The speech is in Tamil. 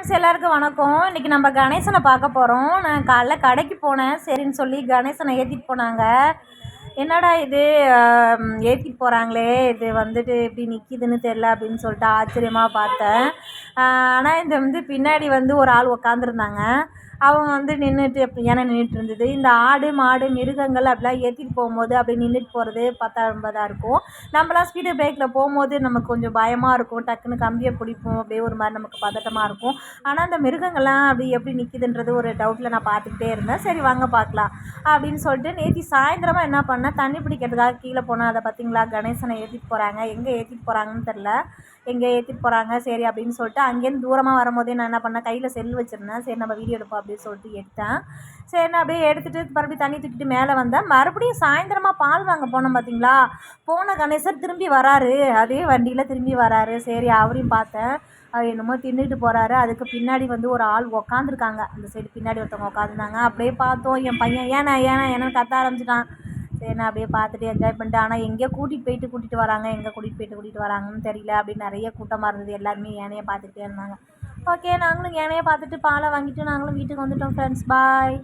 ஃப்ரெண்ட்ஸ் எல்லாருக்கும் வணக்கம். இன்றைக்கி நம்ம கணேசனை பார்க்க போகிறோம். நான் காலைல கடைக்கு போனேன், சரின்னு சொல்லி கணேசனை ஏற்றிட்டு போனாங்க. என்னடா இது ஏற்றிட்டு போகிறாங்களே, இது வந்துட்டு எப்படி நிற்கிதுன்னு தெரில அப்படின்னு சொல்லிட்டு ஆச்சரியமாக பார்த்தேன். ஆனால் இந்த பின்னாடி ஒரு ஆள் உக்காந்துருந்தாங்க. அவங்க நின்றுட்டு ஏன்னா நின்றுட்டு இருந்தது. இந்த ஆடு மாடு மிருகங்கள் அப்படிலாம் ஏற்றிட்டு போகும்போது அப்படி நின்றுட்டு போகிறது பார்த்தா ரொம்ப இதாக இருக்கும். நம்மளாம் ஸ்பீடு பிரேக்கில் போகும்போது நமக்கு கொஞ்சம் பயமாக இருக்கும். டக்குன்னு கம்பியை பிடிப்போம், அப்படியே ஒரு மாதிரி நமக்கு பதட்டமாக இருக்கும். ஆனால் அந்த மிருகங்கள்லாம் அப்படி எப்படி நிற்கிதுன்றது ஒரு டவுட்டில் நான் பார்த்துக்கிட்டே இருந்தேன். சரி வாங்க பார்க்கலாம் அப்படின்னு சொல்லிட்டு நேற்று சாயந்தரமாக என்ன பண்ணேன், தண்ணி பிடிக்கிறதுக்காக கீழே போனேன். அதை பார்த்தீங்களா, கணேசனை ஏற்றிட்டு போகிறாங்க. எங்கே ஏற்றிட்டு போகிறாங்கன்னு தெரில, எங்கே ஏற்றிட்டு போகிறாங்க. சரி அப்படின்னு சொல்லிட்டு அங்கேருந்து தூரமாக வரும்போதே நான் என்ன பண்ணேன், கையில் செல் வச்சுருந்தேன். சரி நம்ம வீடியோ எடுப்போம் அப்படின்னு சொல்லிட்டு எடுத்தேன். சரி நான் அப்படியே எடுத்துகிட்டு மறுபடியும் தண்ணி தூக்கிட்டு மேலே வந்தேன். மறுபடியும் சாயந்தரமாக பால் வாங்க போனோம் பார்த்தீங்களா, போன கணேசர் திரும்பி வராரு, அதே வண்டியில் திரும்பி வராரு. சரி அவரையும் பார்த்தேன், அவர் என்னமோ தின்னுட்டு போகிறாரு. அதுக்கு பின்னாடி ஒரு ஆள் உக்காந்துருக்காங்க. அந்த சைடு பின்னாடி ஒருத்தவங்க உட்காந்துருந்தாங்க. அப்படியே பார்த்தோம். என் பையன் ஏன்னா கத்த ஆரம்பிச்சிட்டான். சரி நான் அப்படியே பார்த்துட்டு என்ஜாய் பண்ணிட்டேன். ஆனால் எங்கேயோ கூட்டிகிட்டு வராங்க, எங்கே கூட்டிகிட்டு வராங்கன்னு தெரியல. அப்படின்னு நிறைய கூட்டமாக இருந்தது. எல்லாருமே யானையை பார்த்துக்கிட்டே இருந்தாங்க. ஓகே, நாங்களும் யானையை பார்த்துட்டு பாலை வாங்கிட்டு நாங்களும் வீட்டுக்கு வந்துட்டோம் ஃப்ரெண்ட்ஸ். பாய்.